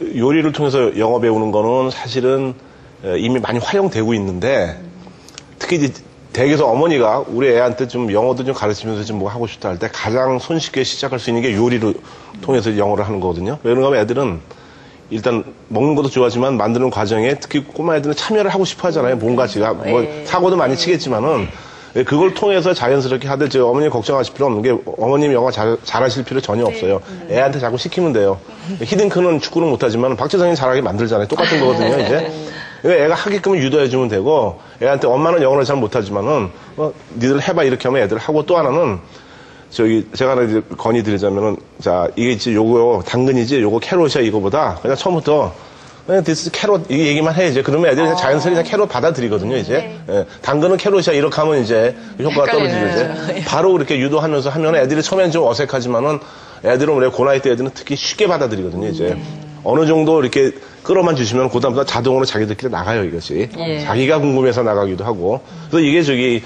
요리를 통해서 영어 배우는 거는 사실은 이미 많이 활용되고 있는데 특히 이제 댁에서 어머니가 우리 애한테 좀 영어도 좀 가르치면서 좀 뭐 하고 싶다 할 때 가장 손쉽게 시작할 수 있는 게 요리를 통해서 영어를 하는 거거든요. 왜 그런가 하면 애들은 일단 먹는 것도 좋아하지만 만드는 과정에 특히 꼬마 애들은 참여를 하고 싶어 하잖아요. 뭔가 지가 뭐 사고도 많이 치겠지만은 그걸 통해서 자연스럽게 하되 저 어머니 걱정하실 필요 없는 게 어머님 영어 잘하실 필요 전혀 없어요. 애한테 자꾸 시키면 돼요. 히딩크는 축구는 못하지만 박지성이 잘하게 만들잖아요. 똑같은 거거든요. 이제 애가 하게끔 유도해주면 되고 애한테 엄마는 영어를 잘 못하지만은 니들 해봐 이렇게 하면 애들 하고 또 하나는 저기 제가 하나 이제 건의드리자면은 자 이게 이제 요거 당근이지 요거 캐롯이야 이거보다 그냥 처음부터 그냥 디스 캐롯 이 얘기만 해 이제 그러면 애들이 그냥 자연스럽게 그냥 캐롯 받아들이거든요 이제 예, 당근은 캐롯이야 이렇게 하면 이제 효과가 떨어지죠 이제 바로 그렇게 유도하면서 하면 애들이 처음엔 좀 어색하지만은 애들은 우리 고나이 때 애들은 특히 쉽게 받아들이거든요 이제 어느 정도 이렇게 끌어만 주시면 그다음부터 자동으로 자기들끼리 나가요 이것이 자기가 궁금해서 나가기도 하고 그래서 이게 저기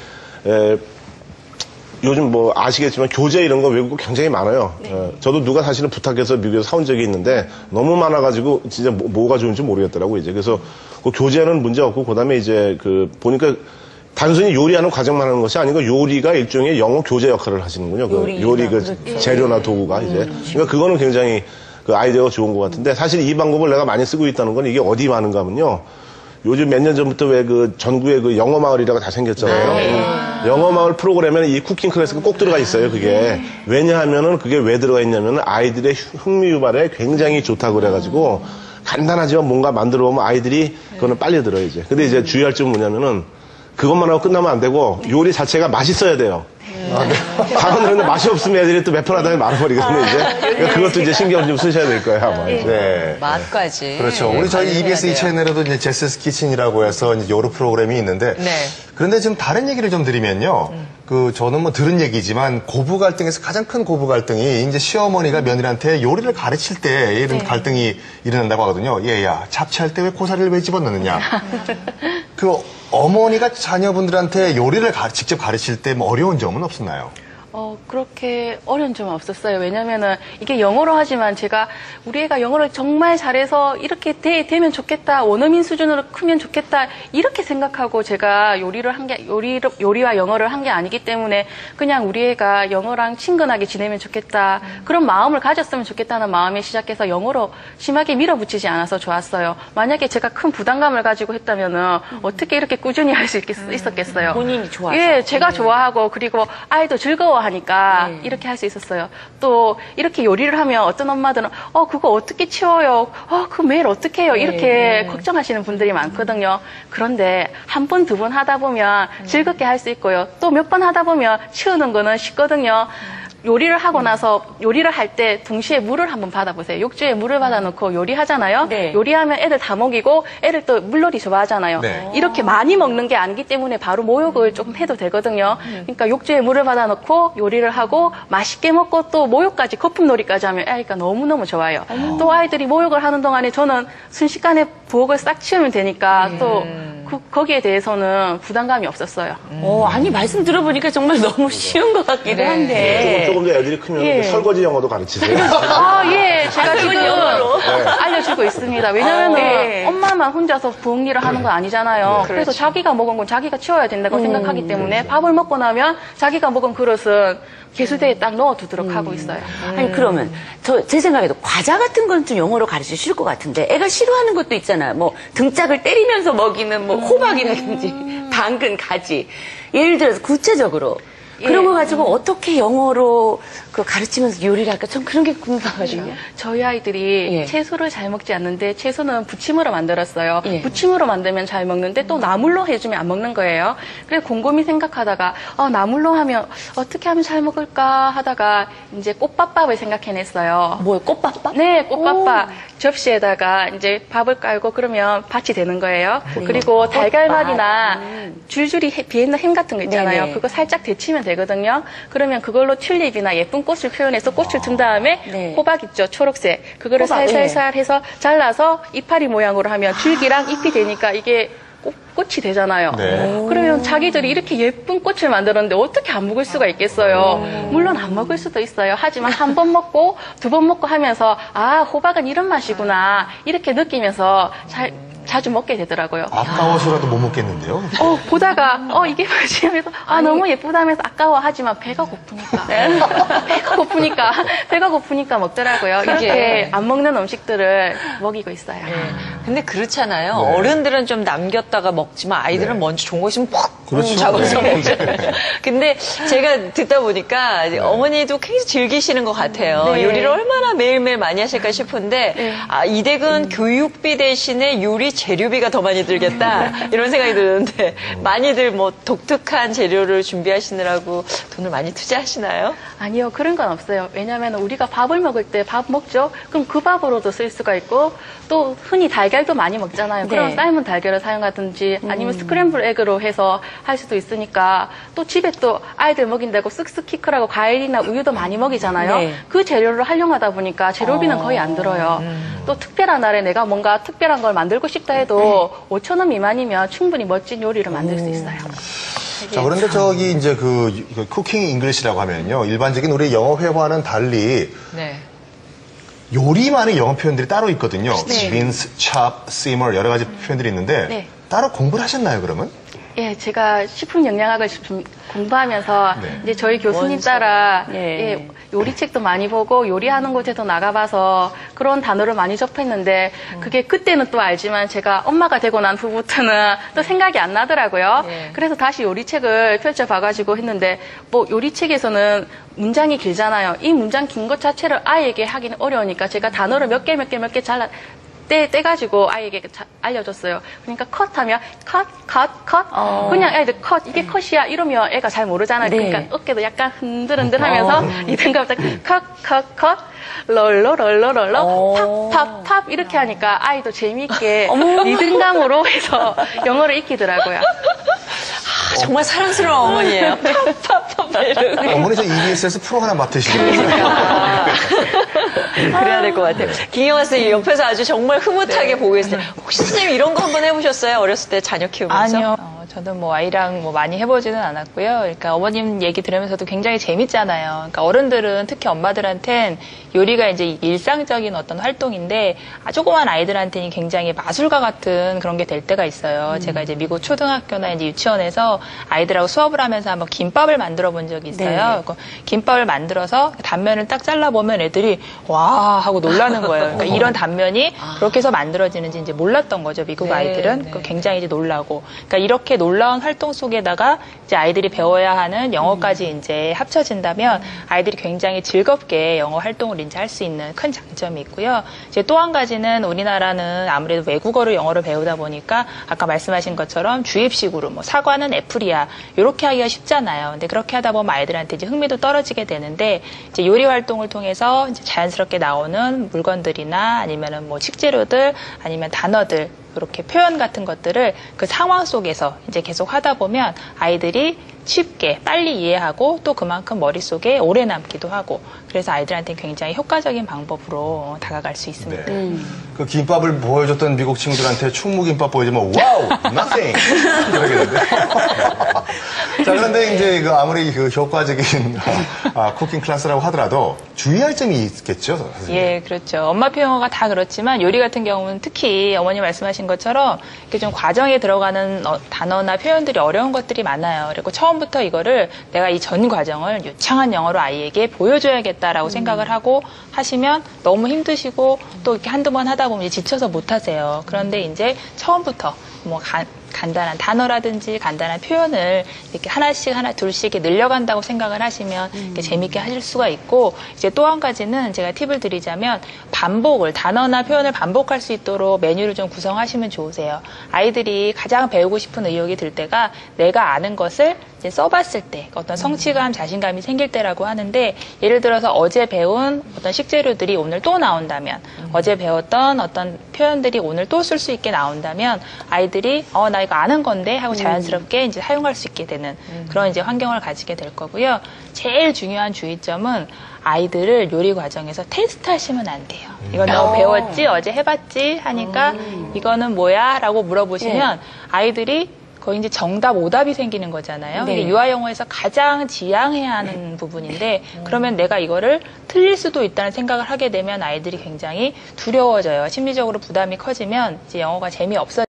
요즘 뭐 아시겠지만 교재 이런 거 외국 굉장히 많아요. 저도 누가 사실은 부탁해서 미국에서 사온 적이 있는데 너무 많아가지고 진짜 뭐가 좋은지 모르겠더라고요. 이제 그래서 그 교재는 문제 없고 그다음에 이제 그 보니까 단순히 요리하는 과정만 하는 것이 아니고 요리가 일종의 영어 교재 역할을 하시는군요. 요리 그 재료나 도구가 이제 그러니까 그거는 굉장히 그 아이디어가 좋은 것 같은데 사실 이 방법을 내가 많이 쓰고 있다는 건 이게 어디 많은가 하면요. 요즘 몇 년 전부터 왜 그 전국에 그 영어 마을이라고 다 생겼잖아요. 영어 마을 프로그램에는 이 쿠킹 클래스가 꼭 들어가 있어요, 그게. 왜냐하면은 그게 왜 들어가 있냐면은 아이들의 흥미 유발에 굉장히 좋다고 그래가지고 간단하지만 뭔가 만들어 보면 아이들이 그거는 빨리 들어요, 이제. 근데 이제 주의할 점은 뭐냐면은 그것만 하고 끝나면 안 되고 요리 자체가 맛있어야 돼요. 다른 데는 맛이 없으면 애들이 또 몇 번 하다가 말아버리거든요, 이제. 그러니까 그것도 이제 신경 좀 쓰셔야 될 거예요, 아마. 네. 맛까지. 그렇죠. 우리 저희 EBS 이 채널에도 이제 제스스 키친이라고 해서 이제 여러 프로그램이 있는데. 그런데 지금 다른 얘기를 좀 드리면요. 저는 뭐 들은 얘기지만 고부 갈등에서 가장 큰 고부 갈등이 이제 시어머니가 며느리한테 요리를 가르칠 때 이런 갈등이 일어난다고 하거든요. 얘야, 잡채할 때 왜 고사리를 왜 집어넣느냐. 어머니가 자녀분들한테 요리를 직접 가르칠 때 뭐 어려운 점은 없었나요? 그렇게 어려운 점은 없었어요. 왜냐면은 이게 영어로 하지만 우리 애가 영어를 정말 잘해서 이렇게 되면 좋겠다. 원어민 수준으로 크면 좋겠다. 이렇게 생각하고 제가 요리와 영어를 한 게 아니기 때문에 그냥 우리 애가 영어랑 친근하게 지내면 좋겠다. 그런 마음을 가졌으면 좋겠다는 마음에 시작해서 영어로 심하게 밀어붙이지 않아서 좋았어요. 만약에 제가 큰 부담감을 가지고 했다면은 어떻게 이렇게 꾸준히 할 수 있었겠어요. 본인이 좋아서. 예, 제가 좋아하고 그리고 아이도 즐거워하니까 이렇게 할 수 있었어요. 또 이렇게 요리를 하면 어떤 엄마들은 그거 어떻게 치워요? 그 매일 어떻게 해요? 이렇게 걱정하시는 분들이 많거든요. 그런데 한 번, 두 번 하다 보면 즐겁게 할 수 있고요. 또 몇 번 하다 보면 치우는 거는 쉽거든요. 요리를 하고 나서 요리를 할 때 동시에 물을 한번 받아보세요. 욕조에 물을 받아놓고 요리하잖아요. 요리하면 애들 다 먹이고 애들 또 물놀이 좋아하잖아요. 이렇게 많이 먹는 게 아니기 때문에 바로 모욕을 조금 해도 되거든요. 그러니까 욕조에 물을 받아놓고 요리를 하고 맛있게 먹고 또 모욕까지 거품놀이까지 하면 아이가 너무너무 좋아요. 또 아이들이 모욕을 하는 동안에 저는 순식간에 부엌을 싹 치우면 되니까 또 거기에 대해서는 부담감이 없었어요. 아니 말씀 들어보니까 정말 너무 쉬운 것 같기도 한데. 조금 더 애들이 크면 설거지 영어도 가르치세요. 예. 제가 지금 알려주고 있습니다. 왜냐면은 엄마만 혼자서 부엌 일을 하는 건 아니잖아요. 그래서 자기가 먹은 건 자기가 치워야 된다고 생각하기 때문에 밥을 먹고 나면 자기가 먹은 그릇은 개수대에 딱 넣어두도록 하고 있어요. 아니 그러면 제 생각에도 과자 같은 건 좀 영어로 가르치기 쉬울 것 같은데 애가 싫어하는 것도 있잖아요. 뭐 등짝을 때리면서 먹이는 뭐 호박이라든지 당근, 가지. 예를 들어서 구체적으로 그런 거 가지고 어떻게 영어로 가르치면서 요리를 할까? 전 그런 게 궁금하거든요. 저희 아이들이 채소를 잘 먹지 않는데 채소는 부침으로 만들었어요. 부침으로 만들면 잘 먹는데 또 나물로 해주면 안 먹는 거예요. 그래서 곰곰이 생각하다가 나물로 하면 어떻게 하면 잘 먹을까 하다가 이제 꽃밥밥을 생각해냈어요. 뭐요? 꽃밥밥? 네, 꽃밥밥. 접시에다가 이제 밥을 깔고 그러면 밭이 되는 거예요. 그리고 달걀말이나 줄줄이 비엔나 햄 같은 거 있잖아요. 그거 살짝 데치면 되거든요. 그러면 그걸로 튤립이나 예쁜 꽃을 표현해서 꽃을 든 다음에 호박 있죠, 초록색. 그거를 살살살 해서 잘라서 이파리 모양으로 하면 줄기랑 잎이 되니까 이게 꽃이 되잖아요. 네. 그러면 자기들이 이렇게 예쁜 꽃을 만들었는데 어떻게 안 먹을 수가 있겠어요? 물론 안 먹을 수도 있어요. 하지만 한 번 먹고 두 번 먹고 하면서 아, 호박은 이런 맛이구나 이렇게 느끼면서 자주 먹게 되더라고요. 아까워서라도 못 먹겠는데요? 보다가 이게 맛이 하면서 너무 예쁘다면서 아까워하지만 배가 고프니까 먹더라고요. 이렇게 안 먹는 음식들을 먹이고 있어요. 근데 그렇잖아요. 네. 어른들은 좀 남겼다가 먹지만 아이들은 네. 먼저 좋은 거 있으면 퍽 그렇죠. 잡아서 네. 먹잖아요. 근데 제가 듣다 보니까 어머니도 굉장히 즐기시는 것 같아요. 네. 요리를 얼마나 매일매일 많이 하실까 싶은데 이 댁은 교육비 대신에 요리 재료비가 더 많이 들겠다 이런 생각이 드는데 많이들 뭐 독특한 재료를 준비하시느라고 돈을 많이 투자하시나요? 아니요, 그런 건 없어요. 왜냐하면 우리가 밥을 먹을 때 밥 먹죠? 그럼 그 밥으로도 쓸 수가 있고, 또 흔히 달걀도 많이 먹잖아요. 네. 그럼 삶은 달걀을 사용하든지 아니면 스크램블 에그로 해서 할 수도 있으니까, 또 집에 또 아이들 먹인다고 쓱쓱 키크라고 과일이나 우유도 많이 먹이잖아요. 네. 그 재료를 활용하다 보니까 재료비는 거의 안 들어요. 또 특별한 날에 내가 뭔가 특별한 걸 만들고 싶다 해도 5,000원 미만이면 충분히 멋진 요리를 만들 수 있어요. 자, 그런데 저기 이제 그 쿠킹 잉글리시라고 하면요. 일반적인 우리 영어 회화와는 달리 네. 요리만의 영어 표현들이 따로 있거든요. rinse, chop, simmer 여러 가지 표현들이 있는데 네. 따로 공부를 하셨나요, 그러면? 예, 제가 식품 영양학을 좀 공부하면서 네. 이제 저희 교수님 따라 예. 예, 요리책도 많이 보고 요리하는 곳에도 나가봐서 그런 단어를 많이 접했는데 그게 그때는 또 알지만 제가 엄마가 되고 난 후부터는 또 생각이 안 나더라고요. 네. 그래서 다시 요리책을 펼쳐봐가지고 했는데 뭐 요리책에서는 문장이 길잖아요. 이 문장 긴 것 자체를 아이에게 하기는 어려우니까 제가 단어를 몇 개 잘라 떼가지고 아이에게 알려줬어요. 그러니까 컷하면 컷. 그냥 애들 컷, 이게 컷이야 이러면 애가 잘 모르잖아요. 네. 그러니까 어깨도 약간 흔들흔들하면서 리듬감부터 컷, 롤러, 팝 이렇게 하니까 아이도 재미있게 리듬감으로 해서 영어를 익히더라고요. 정말 사랑스러운 어머니예요. 팝팝팝 이러고. 어머니 저 EBS에서 프로 하나 맡으시는 그래야 될 것 같아요. 김영아 선생님 옆에서 아주 정말 흐뭇하게 보고 계세요. 혹시 선생님 이런 거 한번 해보셨어요? 어렸을 때 자녀 키우면서? 아니요. 저는 뭐 아이랑 뭐 많이 해보지는 않았고요. 그러니까 어머님 얘기 들으면서도 굉장히 재밌잖아요. 그러니까 어른들은 특히 엄마들한텐 요리가 이제 일상적인 어떤 활동인데 조그만 아이들한테는 굉장히 마술과 같은 그런 게 될 때가 있어요. 제가 이제 미국 초등학교나 이제 유치원에서 아이들하고 수업을 하면서 한번 김밥을 만들어 본 적이 있어요. 네. 김밥을 만들어서 단면을 딱 잘라보면 애들이 와 하고 놀라는 거예요. 그러니까 이런 단면이 그렇게 해서 만들어지는지 이제 몰랐던 거죠. 미국 아이들은. 굉장히 이제 놀라고. 그러니까 이렇게 놀라운 활동 속에다가 이제 아이들이 배워야 하는 영어까지 이제 합쳐진다면 아이들이 굉장히 즐겁게 영어 활동을 이제 할 수 있는 큰 장점이 있고요. 이제 또 한 가지는 우리나라는 아무래도 외국어로 영어를 배우다 보니까 아까 말씀하신 것처럼 주입식으로 뭐 사과는 애플이야 이렇게 하기가 쉽잖아요. 근데 그렇게 하다 보면 아이들한테 이제 흥미도 떨어지게 되는데 이제 요리 활동을 통해서 이제 자연스럽게 나오는 물건들이나 아니면은 뭐 식재료들 아니면 단어들 이렇게 표현 같은 것들을 그 상황 속에서 이제 계속 하다 보면 아이들이 쉽게 빨리 이해하고 또 그만큼 머릿속에 오래 남기도 하고 그래서 아이들한테는 굉장히 효과적인 방법으로 다가갈 수 있습니다. 네. 그 김밥을 보여줬던 미국 친구들한테 충무김밥 보여주면 와우, nothing 그러겠는데. 자, 그런데 이제 그 아무리 그 효과적인 쿠킹 클래스라고 하더라도 주의할 점이 있겠죠, 선생님? 예, 그렇죠. 엄마표 영어가 다 그렇지만 요리 같은 경우는 특히 어머니 말씀하신 것처럼 이렇게 좀 과정에 들어가는 단어나 표현들이 어려운 것들이 많아요. 그리고 처음부터 이거를 내가 이 전 과정을 유창한 영어로 아이에게 보여줘야겠다라고 생각을 하고 하시면 너무 힘드시고 또 이렇게 한두 번 하다 보면 지쳐서 못 하세요. 그런데 이제 처음부터 뭐 간단한 단어라든지 간단한 표현을 이렇게 하나씩 둘씩 이렇게 늘려간다고 생각을 하시면 이렇게 재밌게 하실 수가 있고 이제 또 한 가지는 제가 팁을 드리자면 단어나 표현을 반복할 수 있도록 메뉴를 좀 구성하시면 좋으세요. 아이들이 가장 배우고 싶은 의욕이 들 때가 내가 아는 것을 이제 써봤을 때 어떤 성취감, 자신감이 생길 때라고 하는데 예를 들어서 어제 배운 어떤 식재료들이 오늘 또 나온다면 어제 배웠던 어떤 표현들이 오늘 또 쓸 수 있게 나온다면 아이들이 나 이거 아는 건데 하고 자연스럽게 이제 사용할 수 있게 되는 그런 이제 환경을 가지게 될 거고요. 제일 중요한 주의점은 아이들을 요리 과정에서 테스트하시면 안 돼요. 이거 너 배웠지? 어제 해봤지? 하니까 이거는 뭐야? 라고 물어보시면 아이들이 거의 이제 정답, 오답이 생기는 거잖아요. 네. 이게 유아영어에서 가장 지양해야 하는 부분인데 그러면 내가 이거를 틀릴 수도 있다는 생각을 하게 되면 아이들이 굉장히 두려워져요. 심리적으로 부담이 커지면 이제 영어가 재미없어져요.